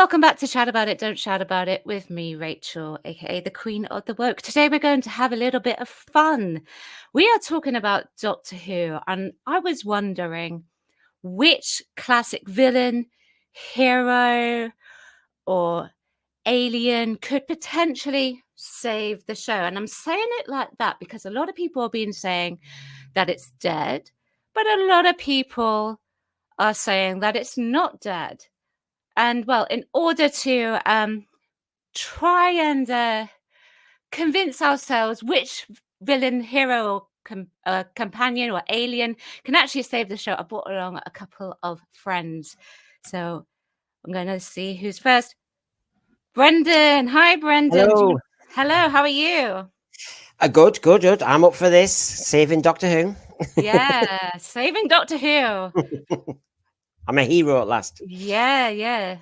welcome back to Chat About It, Don't Shout About It with me, Rachel, aka the Queen of the Woke. Today we're going to have a little bit of fun. We are talking about Doctor Who, and I was wondering which classic villain, hero, or alien could potentially save the show. And I'm saying it like that because a lot of people have been saying that it's dead, but a lot of people are saying that it's not dead. And well, in order to try and convince ourselves which villain, hero, or companion or alien can actually save the show, I brought along a couple of friends. So I'm going to see who's first. Brendan. Hi, Brendan. Hello. Hello, how are you? Good. I'm up for this. Saving Doctor Who. Yeah, saving Doctor Who. I'm a hero at last. Yeah.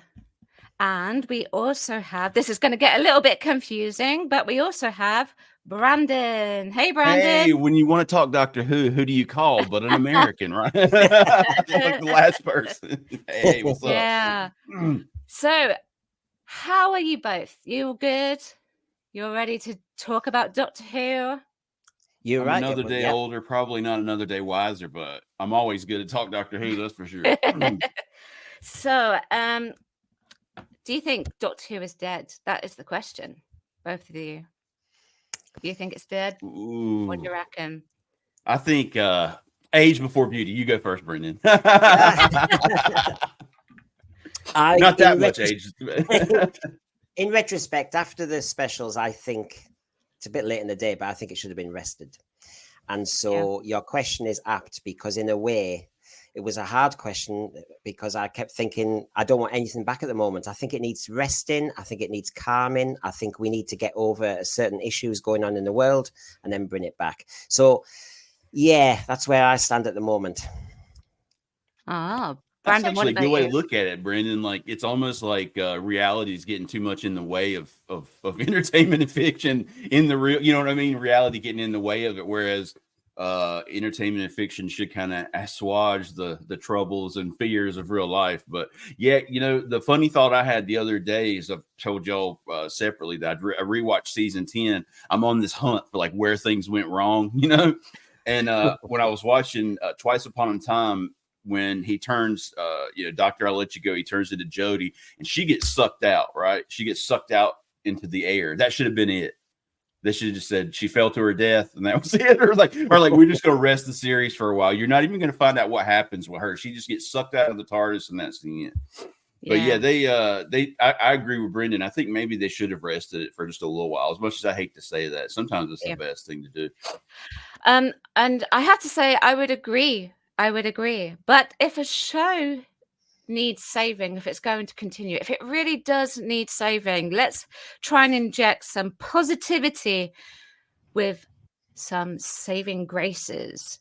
And we also have, this is going to get a little bit confusing, but we also have Brandon. Hey, Brandon. Hey, when you want to talk Doctor Who do you call but an American, right? Like the last person. Hey, what's up? Yeah. So, how are you both? You good? You're ready to talk about Doctor Who? You're I'm right. another day older, probably not another day wiser, but I'm always good at talk Doctor Who, that's for sure. So, do you think Doctor Who is dead? That is the question, both of you. Do you think it's dead? Ooh. What do you reckon? I think age before beauty. You go first, Brendan. Not that much age. In retrospect, after the specials, I think it's a bit late in the day, but I think it should have been rested. And so your question is apt because in a way, it was a hard question because I kept thinking, I don't want anything back at the moment. I think it needs resting. I think it needs calming. I think we need to get over certain issues going on in the world and then bring it back. So, yeah, that's where I stand at the moment. Oh, that's Brandon, actually a what good about way you? to look at it, Brendan. Like it's almost like reality is getting too much in the way of entertainment and fiction in the real, you know what I mean? Reality getting in the way of it, whereas entertainment and fiction should kind of assuage the troubles and fears of real life. But yeah, you know, the funny thought I had the other day is I've told y'all separately that I rewatched season 10. I'm on this hunt for like where things went wrong, you know? And when I was watching Twice Upon a Time, when he turns, Doctor, I'll let you go. He turns into Jodie and she gets sucked out, right? She gets sucked out into the air. That should have been it. They should have just said she fell to her death and that was it. Or like we're just going to rest the series for a while. You're not even going to find out what happens with her. She just gets sucked out of the TARDIS and that's the end. But I agree with Brendan. I think maybe they should have rested it for just a little while. As much as I hate to say that, sometimes it's the best thing to do. And I have to say, I would agree. But if a show needs saving, if it's going to continue, if it really does need saving, let's try and inject some positivity with some saving graces.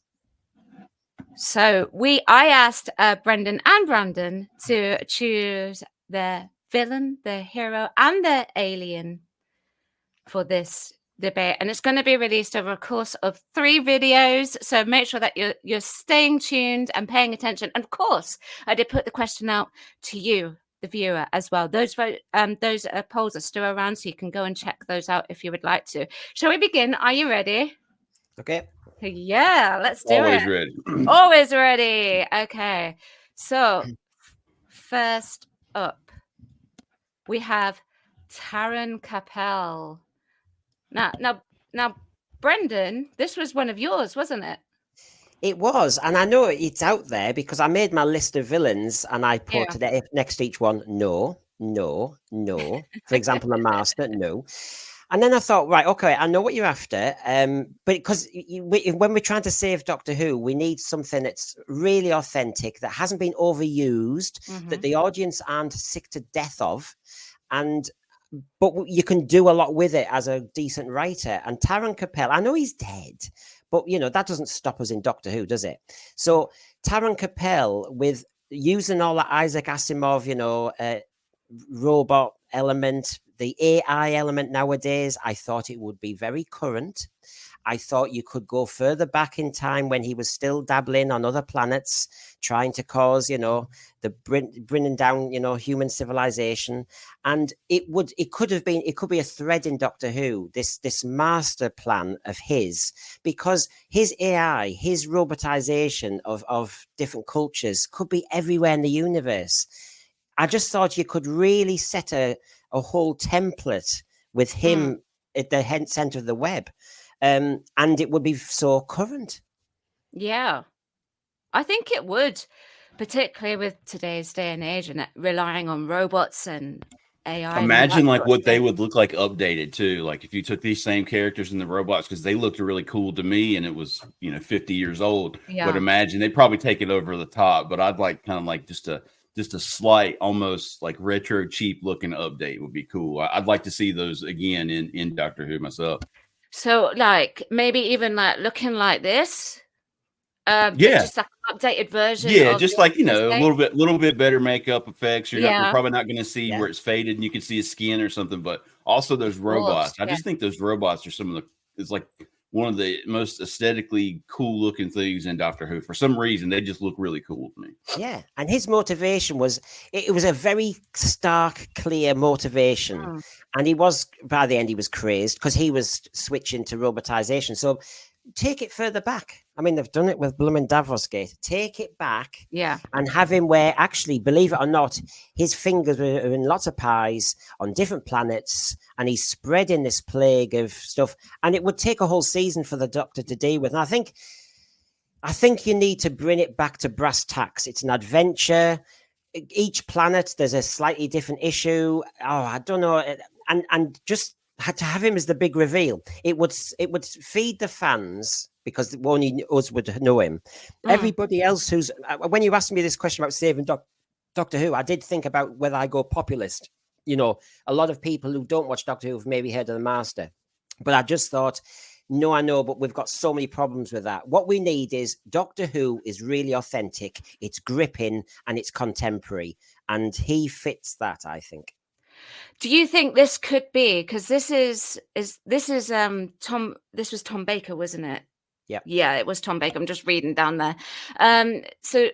So I asked Brendan and Brandon to choose the villain, the hero, and the alien for this debate, and it's going to be released over a course of 3 videos, so make sure that you're staying tuned and paying attention. And of course, I did put the question out to you, the viewer, as well. Those polls are still around, so you can go and check those out if you would like to. Shall we begin? Are you ready? Okay. Yeah, let's do Always it. Ready. Always ready. Okay, so first up, we have Taran Capel. Now, Brendan, this was one of yours, wasn't it? It was, and I know it's out there because I made my list of villains and I put today next to each one, no. For example, the Master, no. And then I thought, right, okay, I know what you're after, but because when we're trying to save Doctor Who, we need something that's really authentic, that hasn't been overused, that the audience aren't sick to death of, but you can do a lot with it as a decent writer. And Taran Capel, I know he's dead, but that doesn't stop us in Doctor Who, does it? So Taran Capel, with using all that Isaac Asimov, robot element, the AI element nowadays, I thought it would be very current. I thought you could go further back in time when he was still dabbling on other planets, trying to cause, bringing down, human civilization. And it could be a thread in Doctor Who, this master plan of his, because his AI, his robotization of different cultures could be everywhere in the universe. I just thought you could really set a whole template with him at the center of the web. And it would be so current. Yeah, I think it would, particularly with today's day and age and relying on robots and AI. Imagine like what they would look like updated too. Like if you took these same characters and the robots, because they looked really cool to me, and it was 50 years old. Yeah. But imagine they'd probably take it over the top. But I'd like kind of like just a slight, almost like retro, cheap looking update would be cool. I'd like to see those again in Doctor Who myself. So like maybe even like looking like this. Yeah, just like an updated version. Yeah, just like a little bit better makeup effects. We're Yeah. probably not going to see where it's faded and you can see his skin or something. But also those robots. I just think those robots are it's like one of the most aesthetically cool looking things in Doctor Who. For some reason, they just look really cool to me. Yeah, and his motivation was it was a very stark, clear motivation, and he was by the end he was crazed because he was switching to robotization. So take it further back. I mean, they've done it with Blooming Davros Gate. Take it back, and have him where actually, believe it or not, his fingers were in lots of pies on different planets, and he's spreading this plague of stuff. And it would take a whole season for the Doctor to deal with. And I think you need to bring it back to brass tacks. It's an adventure. Each planet, there's a slightly different issue. Oh, I don't know, and just had to have him as the big reveal. It would feed the fans because only us would know him. Everybody else who's when you asked me this question about saving Doctor Who, I did think about whether I go populist. A lot of people who don't watch Doctor Who have maybe heard of the Master, but I just thought, no, I know, but we've got so many problems with that. What we need is Doctor Who is really authentic, it's gripping, and it's contemporary, and he fits that, I think. Do you think this could be, because this was Tom Baker, wasn't it? Yeah, it was Tom Baker. I'm just reading down there. So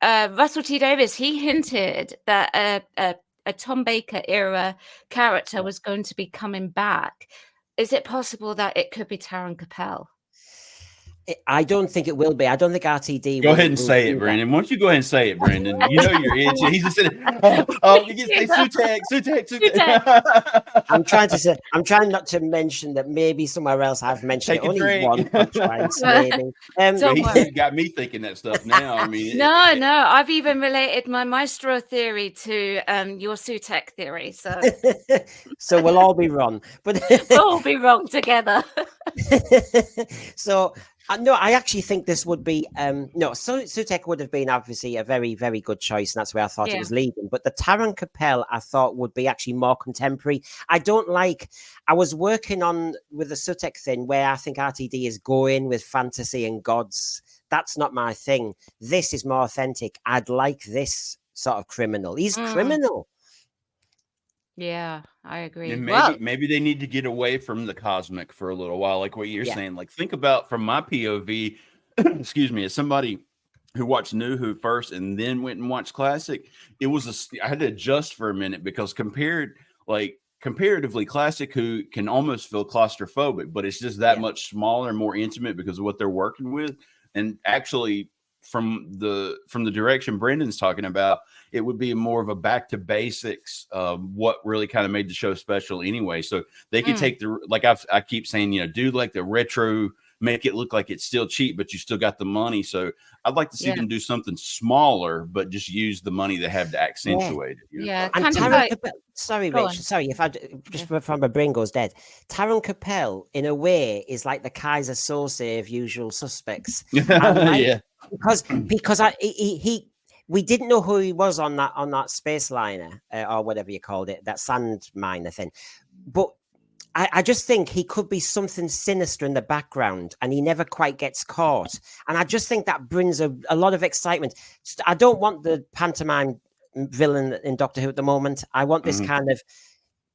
Russell T Davies, he hinted that a Tom Baker era character was going to be coming back. Is it possible that it could be Taron Capel? I don't think it will be. I don't think RTD. Go ahead and say it, Brandon. Why don't you go ahead and say it, Brandon? You know you're itching. He's just saying, you can say Sutekh. I'm trying not to mention that maybe somewhere else I've mentioned it. Only one twice, maybe. He got me thinking that stuff now. I mean, no. I've even related my Maestro theory to your Sutekh theory. So, so we'll all be wrong. But we'll all be wrong together. So. No, I actually think this would be Sutekh would have been obviously a very, very good choice, and that's where I thought it was leading. But the Taron Capel I thought would be actually more contemporary. I was working on with the Sutekh thing where I think RTD is going with fantasy and gods. That's not my thing. This is more authentic. I'd like this sort of criminal. He's criminal. Yeah, I agree. And maybe they need to get away from the cosmic for a little while, like what you're saying. Like, think about from my POV, excuse me, as somebody who watched New Who first and then went and watched Classic, I had to adjust for a minute because comparatively, Classic Who can almost feel claustrophobic, but it's just that much smaller, more intimate because of what they're working with. And actually, from the direction Brendan's talking about, it would be more of a back to basics what really kind of made the show special anyway. So they could take I keep saying, do like the retro, make it look like it's still cheap, but you still got the money. So I'd like to see them do something smaller, but just use the money they have to accentuate it. Yeah. And sorry, Rich. Sorry, if I just before my brain goes dead. Taron Capel, in a way, is like the Kaiser Soze of Usual Suspects. Because we didn't know who he was on that space liner or whatever you called it, that sand miner thing. But I just think he could be something sinister in the background and he never quite gets caught. And I just think that brings a lot of excitement. I don't want the pantomime villain in Doctor Who at the moment. I want this kind of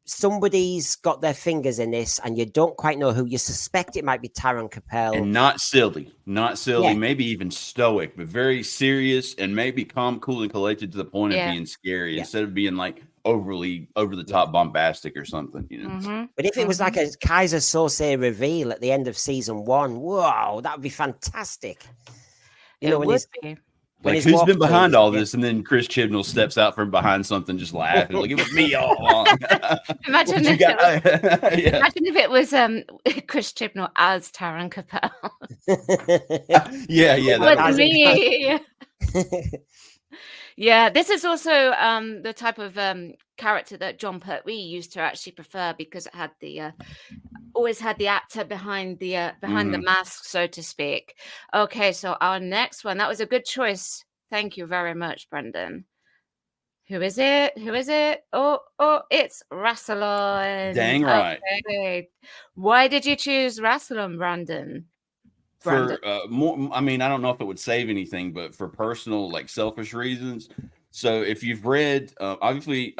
somebody's got their fingers in this, and you don't quite know who. You suspect it might be Taron Capel, and not silly, Yeah. maybe even stoic, but very serious and maybe calm, cool, and collected to the point of Yeah. being scary Yeah. instead of being like overly over the top bombastic or something, you know. Mhm. But if it was like a Kaiser Sose reveal at the end of season 1, whoa, that would be fantastic. You know, It when would he's be. when Like, he's who's been walking behind through, all yeah. this? And then Chris Chibnall steps out from behind something, just laughing, like it was me all along. Imagine What you if got? Yeah. imagine if it was Chris Chibnall as Taron Capel. Yeah, It that was was me. Yeah, this is also the type of character that John Pertwee used to actually prefer, because it had the always had the actor behind the mask, so to speak. Okay, so our next one, that was a good choice. Thank you very much, Brendan. Who is it? Who is it? Oh, it's Rassilon. Dang right. Okay. Why did you choose Rassilon, Brandon? For more, I mean, I don't know if it would save anything, but for personal, like selfish reasons. So if you've read, obviously,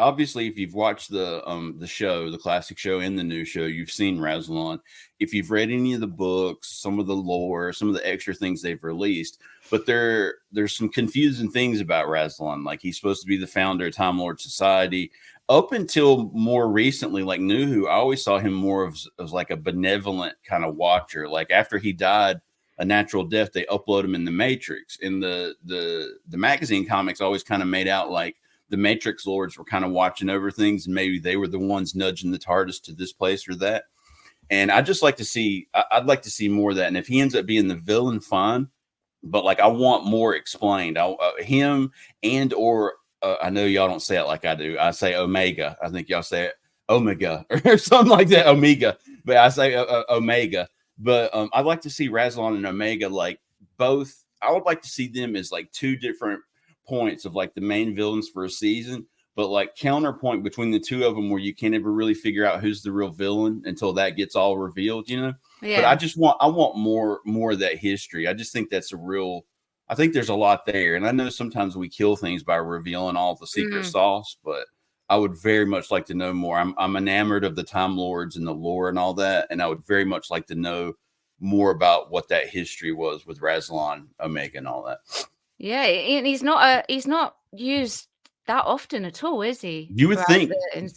if you've watched the show, the classic show and the new show, you've seen Rassilon. If you've read any of the books, some of the lore, some of the extra things they've released, but there's some confusing things about Rassilon. Like, he's supposed to be the founder of Time Lord Society. Up until more recently, like New Who, I always saw him more as like a benevolent kind of watcher. Like, after he died a natural death, they upload him in the Matrix. In the magazine comics always kind of made out like the Matrix lords were kind of watching over things, and maybe they were the ones nudging the TARDIS to this place or that. And I'd like to see more of that. And if he ends up being the villain, fine. But like, I want more explained. Him and or I know y'all don't say it like I do. I say Omega. I think y'all say it Omega or something like that. Omega, but I say Omega. But I'd like to see Rassilon and Omega, like, both. I would like to see them as like two different points of like the main villains for a season, but like counterpoint between the two of them, where you can't ever really figure out who's the real villain until that gets all revealed, you know. Yeah. But I want more of that history. I just think that's I think there's a lot there, and I know sometimes we kill things by revealing all the secret sauce, but I would very much like to know more. I'm enamored of the Time Lords and the lore and all that, and I would very much like to know more about what that history was with Rassilon, Omega, and all that. Yeah, and he's not used that often at all, is he? You would think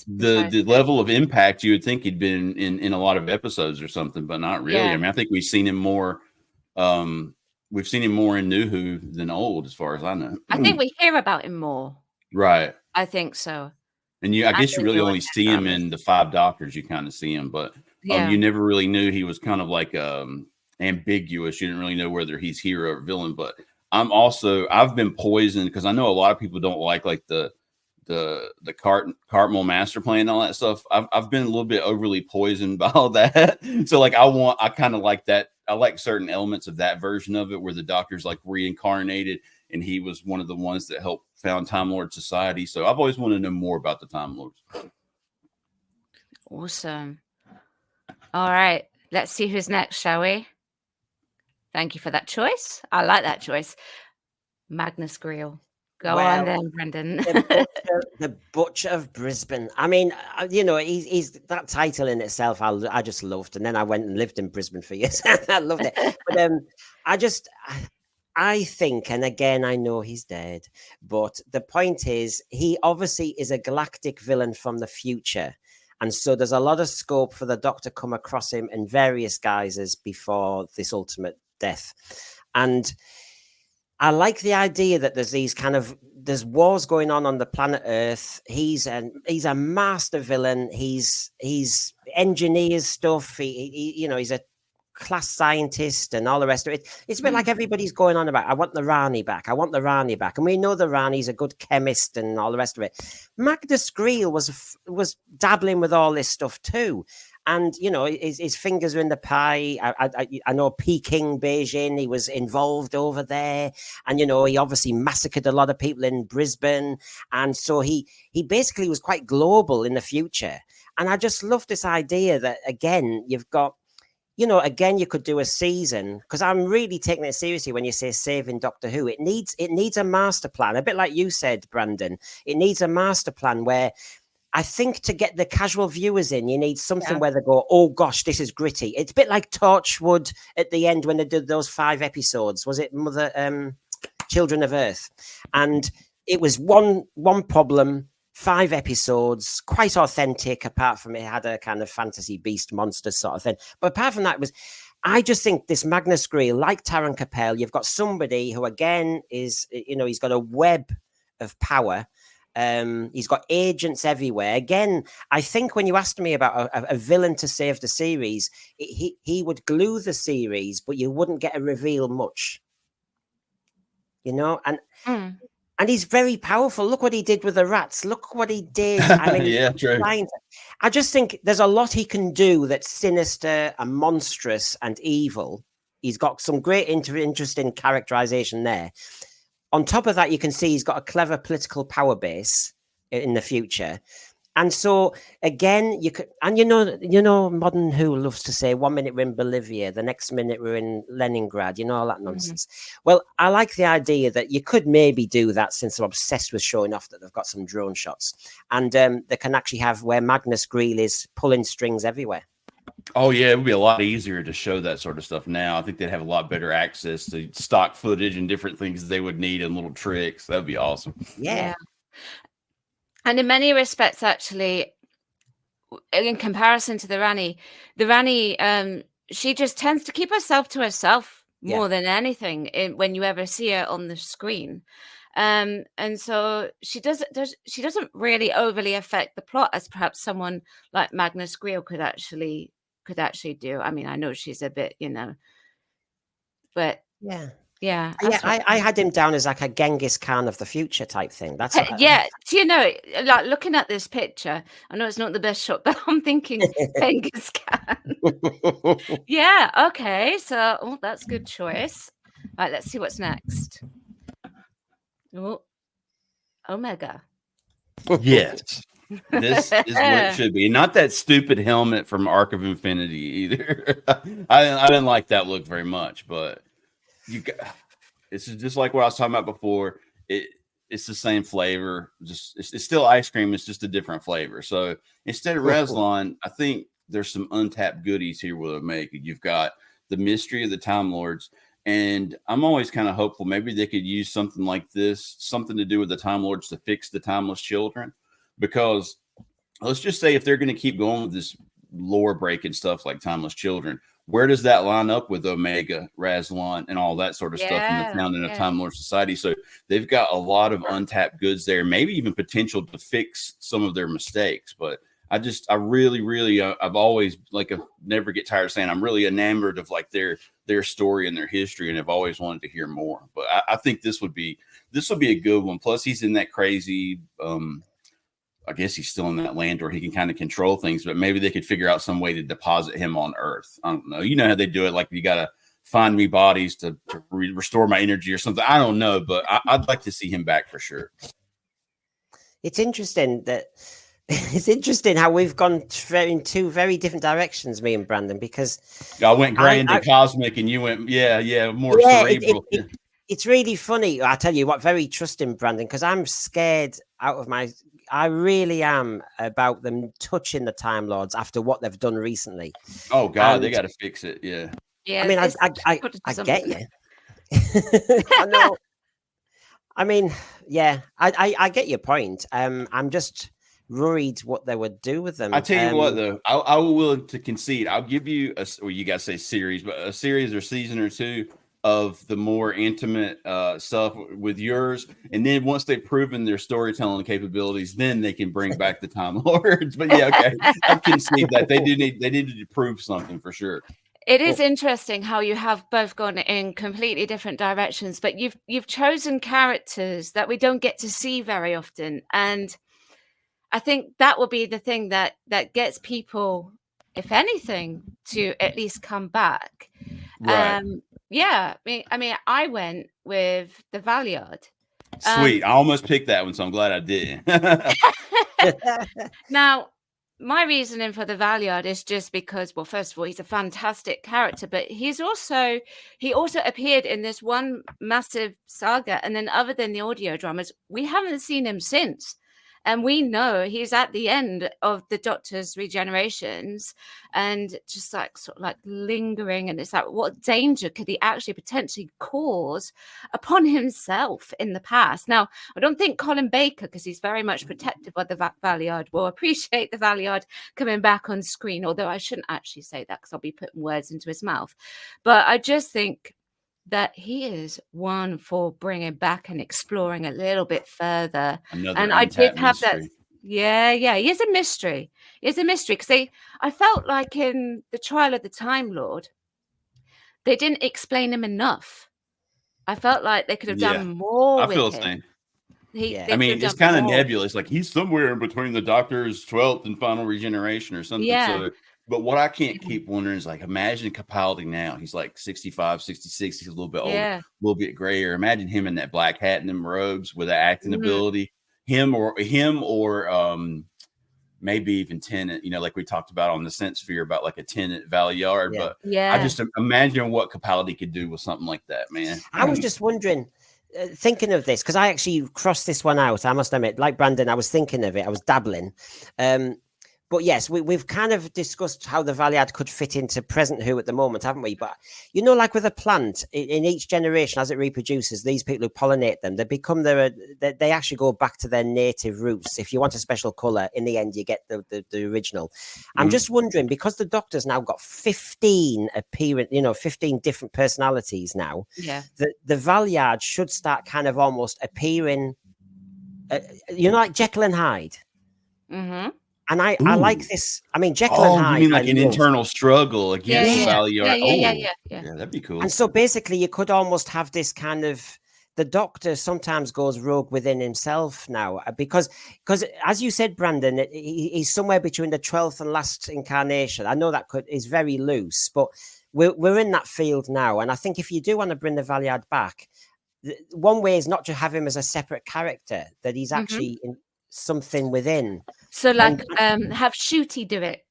the the level of impact, you would think he'd been in a lot of episodes or something, but not really. Yeah. I mean, I think we've seen him more. We've seen him more in New Who than old, as far as I know. I think we hear about him more. Right. I think so. And I guess you really only see him in the Five Doctors. You kind of see him, but you never really knew. He was kind of like ambiguous. You didn't really know whether he's hero or villain. But I've been poisoned, because I know a lot of people don't like the Cartmel master plan and all that stuff. I've been a little bit overly poisoned by all that. So like, I kind of like that. I like certain elements of that version of it, where the Doctor's like reincarnated, and he was one of the ones that helped found Time Lord Society. So I've always wanted to know more about the Time Lords. Awesome. All right, let's see who's next, shall we? Thank you for that choice. I like that choice. Magnus Greel. Go on then, Brendan. the Butcher of Brisbane. I mean, you know, he's that title in itself. I just loved, and then I went and lived in Brisbane for years. I loved it. But I think, and again, I know he's dead, but the point is, he obviously is a galactic villain from the future. And so there's a lot of scope for the Doctor come across him in various guises before this ultimate death. And I like the idea that there's wars going on the planet Earth. He's a master villain. He's engineers stuff. He's a class scientist and all the rest of it. It's a bit like everybody's going on about, I want the Rani back. And we know the Rani's a good chemist and all the rest of it. Magnus Greel was dabbling with all this stuff too. And, you know, his fingers are in the pie. I know Peking, Beijing, he was involved over there. And, you know, he obviously massacred a lot of people in Brisbane. And so he basically was quite global in the future. And I just love this idea that, again, you've got, you know, again, you could do a season, because I'm really taking it seriously when you say saving Doctor Who. It needs a master plan, a bit like you said, Brandon. It needs a master plan where I think to get the casual viewers in, you need something where they go, "Oh gosh, this is gritty." It's a bit like Torchwood at the end when they did those 5 episodes. Was it Children of Earth? And it was one problem, 5 episodes, quite authentic. Apart from it had a kind of fantasy beast monster sort of thing, but apart from that, it was. I just think this Magnus Greel, like Taran Capell, you've got somebody who again is, he's got a web of power. He's got agents everywhere. Again, I think when you asked me about a villain to save the series, he would glue the series, but you wouldn't get a reveal much. And he's very powerful. Look what he did with the rats. Look what he did. I mean, yeah, true. I just think there's a lot he can do that's sinister and monstrous and evil. He's got some great interesting characterization there. On top of that, you can see he's got a clever political power base in the future. And so again, you could, and Modern Who loves to say 1 minute we're in Bolivia, the next minute we're in Leningrad, all that nonsense. Well, I like the idea that you could maybe do that, since they're obsessed with showing off that they've got some drone shots, and they can actually have where Magnus Greel is pulling strings everywhere. Oh yeah, it would be a lot easier to show that sort of stuff now. I think they'd have a lot better access to stock footage and different things they would need and little tricks. That'd be awesome. Yeah. And in many respects, actually, in comparison to the Rani, she just tends to keep herself to herself more than anything when you ever see her on the screen. And so she doesn't really overly affect the plot as perhaps someone like Magnus Greel could actually do. I mean, I know she's a bit, but yeah. I had him down as like a Genghis Khan of the future type thing. That's like looking at this picture, I know it's not the best shot, but I'm thinking Genghis Khan. Yeah, okay, so that's a good choice. All right, let's see what's next. Oh, Omega. Yes. This is what it should be. Not that stupid helmet from Arc of Infinity either. I didn't like that look very much, but this is just like what I was talking about before. It's the same flavor. It's still ice cream. It's just a different flavor. So instead of Rassilon, I think there's some untapped goodies here with Omega. You've got the mystery of the Time Lords. And I'm always kind of hopeful maybe they could use something like this, something to do with the Time Lords to fix the Timeless Children. Because let's just say if they're going to keep going with this lore breaking stuff like Timeless Children, where does that line up with Omega, Rassilon, and all that sort of stuff in the founding of Time Lord Society? So they've got a lot of untapped goods there, maybe even potential to fix some of their mistakes. But I really, I've always I've never get tired of saying I'm really enamored of like their story and their history, and I've always wanted to hear more. But I think this would be a good one. Plus, he's in that crazy. I guess he's still in that land where he can kind of control things, but maybe they could figure out some way to deposit him on Earth. I don't know. You know how they do it? Like you got to find me bodies to restore my energy or something. I don't know, but I'd like to see him back for sure. It's interesting how we've gone in two very different directions, me and Brandon, because I went gray into cosmic and you went, more cerebral. It's really funny. I tell you what, very trusting, Brandon, because I'm scared I really am about them touching the Time Lords after what they've done recently. Oh God, they got to fix it. Yeah. I mean, I get you. I know. I mean, yeah, I get your point. I'm just worried what they would do with them. I tell you what, though, I will willing to concede. I'll give you you guys say series, but a series or season or two of the more intimate stuff with yours, and then once they've proven their storytelling capabilities, then they can bring back the Time Lords. But yeah, okay, I concede that they needed to prove something for sure. It is interesting how you have both gone in completely different directions, but you've chosen characters that we don't get to see very often, and I think that will be the thing that gets people, if anything, to at least come back. Right. Yeah, I mean, I went with the Valeyard. Sweet. I almost picked that one, so I'm glad I did. Now, my reasoning for the Valeyard is just because, well, first of all, he's a fantastic character, but he also appeared in this one massive saga, and then other than the audio dramas, we haven't seen him since. And we know he's at the end of the Doctor's regenerations and just like sort of like lingering. And it's like, what danger could he actually potentially cause upon himself in the past? Now, I don't think Colin Baker, because he's very much protective of the Valiard, will appreciate the Valiard coming back on screen, although I shouldn't actually say that because I'll be putting words into his mouth. But I just think that he is one for bringing back and exploring a little bit further. Another And I did untapped have that. mystery. Yeah, he is a mystery. He is a mystery because I felt like in the Trial of the Time Lord, they didn't explain him enough. I felt like they could have Yeah, done more I with feel the him. same. Yeah. They I could mean, have it's done kind of more. nebulous. Like he's somewhere in between the Doctor's 12th and final regeneration or something. Yeah. So, but what I can't Yeah. keep wondering is like, imagine Capaldi now. He's like 65, 66. He's a little bit older, Yeah. a little bit grayer. Imagine him in that black hat and them robes with that acting ability. Him or maybe even Tennant, you know, like we talked about on the Sense Sphere about like a Tennant Valiard. Yeah. But Yeah. I just imagine what Capaldi could do with something like that, man. I was just wondering, thinking of this, because I actually crossed this one out. I must admit, like Brandon, I was thinking of it. I was dabbling. But yes, we've kind of discussed how the Valiard could fit into present Who at the moment, haven't we? But, you know, like with a plant, in each generation, as it reproduces, these people who pollinate them, they become they actually go back to their native roots. If you want a special colour, in the end, you get the original. I'm just wondering, because the Doctor's now got 15 appearance, 15 different personalities now, Yeah. the Valiard should start kind of almost appearing, like Jekyll and Hyde. Mm-hmm. And I like this. I mean, Jekyll and Hyde. You mean like an internal struggle against Yeah. Valiard? Yeah. Yeah, that'd be cool. And so basically, you could almost have this kind of. The Doctor sometimes goes rogue within himself now, because as you said, Brandon, he's somewhere between the 12th and last incarnation. I know that is very loose, but we're in that field now. And I think if you do want to bring the Valiard back, one way is not to have him as a separate character, that he's actually in something within. So like have Shooty do it.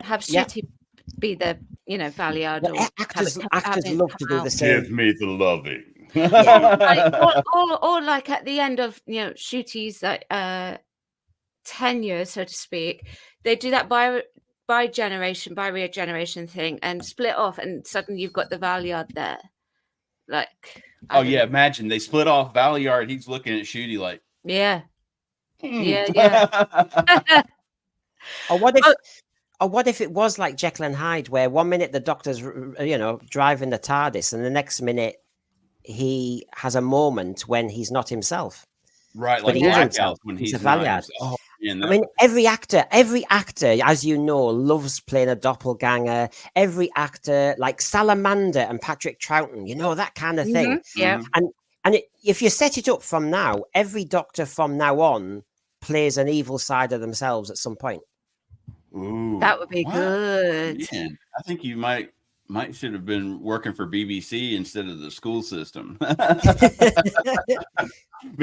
Have Shooty be the Valiard. Well, actors love to do the same. Give me the loving. or like at the end of Shooty's tenure, so to speak, they do that by regeneration thing and split off, and suddenly you've got the Valiard there. Like, imagine they split off Valiard. He's looking at Shooty like, yeah. Or what if it was like Jekyll and Hyde, where one minute the Doctor's driving the TARDIS, and the next minute he has a moment when he's not himself. Right, like blackouts when he's a Valiard. Oh, man, I mean, every actor, as you know, loves playing a doppelganger. Every actor, like Salamander and Patrick Troughton, that kind of thing. Yeah. And if you set it up from now, every Doctor from now on plays an evil side of themselves at some point. Ooh, that would be good. Man, I think you might should have been working for BBC instead of the school system. But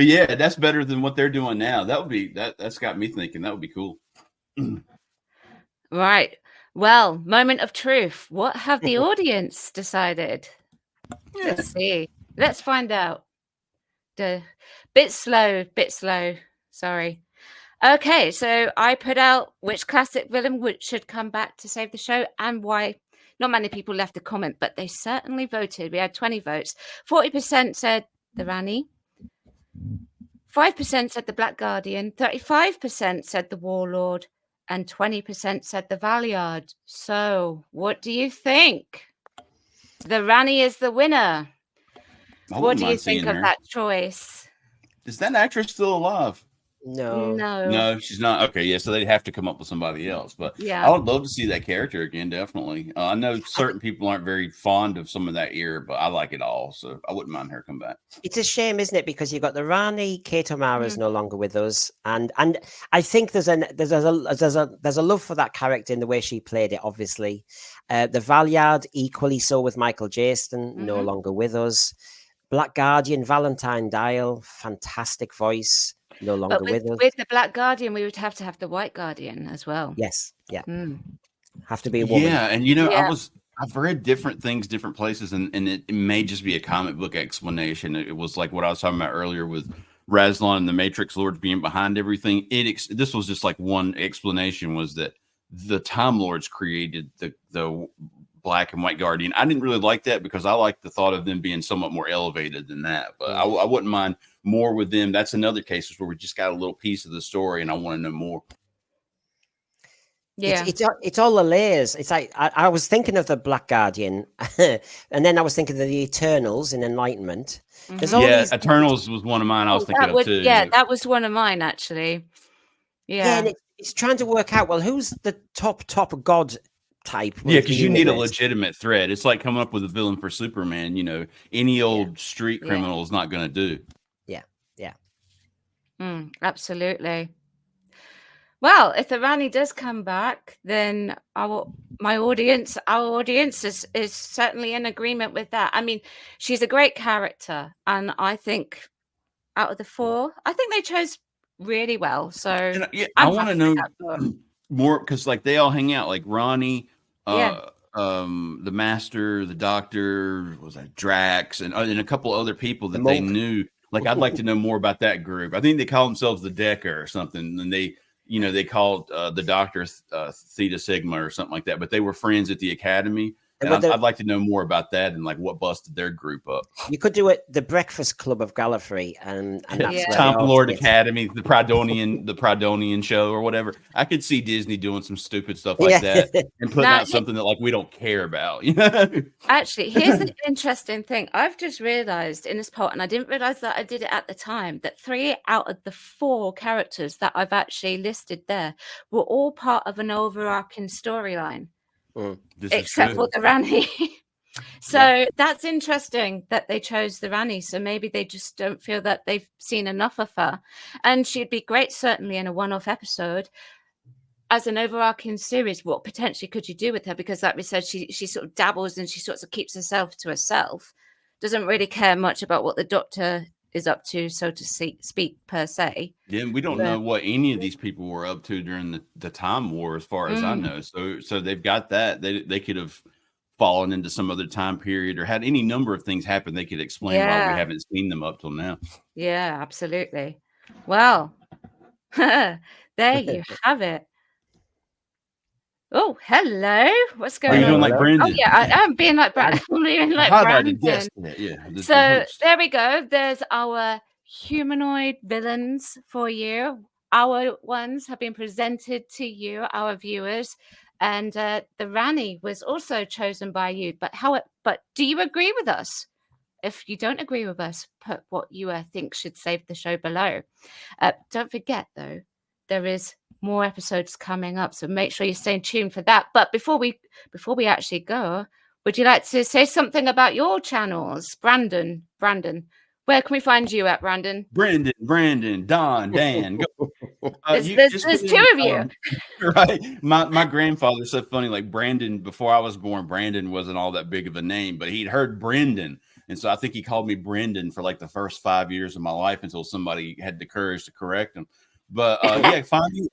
yeah, that's better than what they're doing now. That would be that's got me thinking that would be cool. Right. Well, moment of truth. What have the audience decided? Yeah. Let's see. Let's find out. Bit slow. Sorry. Okay, so I put out which classic villain should come back to save the show and why. Not many people left a comment, but they certainly voted. We had 20 votes. 40% said the Rani. 5% said the Black Guardian. 35% said the Warlord. And 20% said the Valiard. So, what do you think? The Rani is the winner. What do you think of that choice? Is that actress still alive? No, she's not. Okay, yeah, so they'd have to come up with somebody else. But yeah, I would love to see that character again, definitely. I know certain people aren't very fond of some of that era, but I like it all, so I wouldn't mind her come back. It's a shame, isn't it? Because you've got the Rani, Kate O'Mara's no longer with us, and I think there's a love for that character in the way she played it. Obviously, the Valiard equally so with Michael Jaston, no longer with us. Black Guardian, Valentine Dial, fantastic voice. No longer with us. With the Black Guardian, we would have to have the White Guardian as well. Yes, yeah. Have to be a woman. Yeah, and I've read different things, different places, and it may just be a comic book explanation. It was like what I was talking about earlier with Razlon and the Matrix Lords being behind everything. This was just like one explanation, was that the Time Lords created the Black and White Guardian. I didn't really like that because I like the thought of them being somewhat more elevated than that. But I wouldn't mind more with them. That's another case where we just got a little piece of the story, and I want to know more. Yeah. It's all the layers. It's like I was thinking of the Black Guardian, and then I was thinking of the Eternals in Enlightenment. There's all these Eternals was one of mine. I was thinking of too. Yeah, that was one of mine actually. Yeah, and it's trying to work out, well, who's the top god type? Yeah, because you need a legitimate threat. It's like coming up with a villain for Superman. You know, any old street criminal is not going to do. Yeah. Absolutely. Well, if the Rani does come back, then our audience is certainly in agreement with that. I mean, she's a great character, and I think out of the 4, I think they chose really well. So I want to know more, because like they all hang out, like Ronnie, the Master, the Doctor, was that Drax, and a couple other people that they knew. Like, I'd like to know more about that group. I think they call themselves the Decker or something, and they called the Doctor Theta Sigma or something like that. But they were friends at the Academy. And I'd like to know more about that and like what busted their group up. You could do it, the Breakfast Club of Gallifrey, and that's Time Lord Academy, the Pridonian show or whatever. I could see Disney doing some stupid stuff like that and putting out something that like we don't care about. Actually, here's an interesting thing. I've just realized in this poll, and I didn't realize that I did it at the time, that 3 out of the 4 characters that I've actually listed there were all part of an overarching storyline. Except for the Rani. So that's interesting that they chose the Rani. So maybe they just don't feel that they've seen enough of her. And she'd be great, certainly, in a one-off episode. As an overarching series, what potentially could you do with her? Because like we said, she sort of dabbles and she sort of keeps herself to herself. Doesn't really care much about what the Doctor is up to, so to speak, per se. Yeah, we don't know what any of these people were up to during the Time War, as far as I know. So they've got that. They could have fallen into some other time period or had any number of things happen. They could explain why we haven't seen them up till now. Yeah, absolutely. Well, there you have it. Oh, hello. What's going on? Are you doing like Brandon? Oh, yeah, I'm being like Brandon. I'm being like Brandon. So there we go. There's our humanoid villains for you. Our ones have been presented to you, our viewers. And the Rani was also chosen by you. But do you agree with us? If you don't agree with us, put what you think should save the show below. Don't forget, though, there is more episodes coming up, so make sure you stay tuned for that. But before we actually go, would you like to say something about your channels? Brandon, where can we find you at, Brandon? Brandon, Don, Dan. Go. There's 2 of you. Right. My grandfather's so funny. Like Brandon, before I was born, Brandon wasn't all that big of a name, but he'd heard Brendan. And so I think he called me Brendan for like the first 5 years of my life until somebody had the courage to correct him. But find me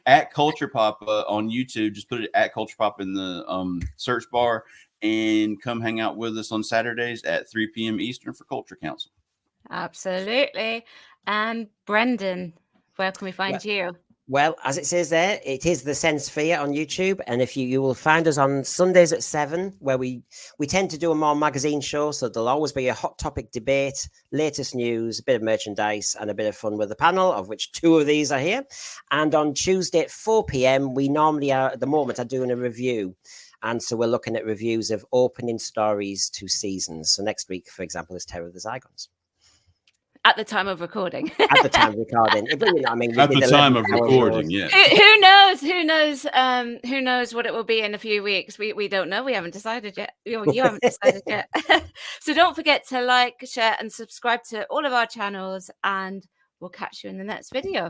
at Culture Pop on YouTube. Just put it at Culture Pop in the search bar and come hang out with us on Saturdays at 3 p.m. Eastern for Culture Council. Absolutely. And Brendan, where can we find you? Well, as it says there, it is the Sensphere on YouTube, and if you will find us on Sundays at 7, where we tend to do a more magazine show, so there'll always be a hot topic debate, latest news, a bit of merchandise, and a bit of fun with the panel, of which 2 of these are here. And on Tuesday at 4 p.m, we normally are, at the moment, are doing a review. And so we're looking at reviews of opening stories to seasons. So next week, for example, is Terror of the Zygons. At the time of recording. At the time of recording. But, you know, I mean, at the time of recording, yeah. Who knows? Who knows what it will be in a few weeks? We don't know. We haven't decided yet. You haven't decided yet. So don't forget to like, share, and subscribe to all of our channels, and we'll catch you in the next video.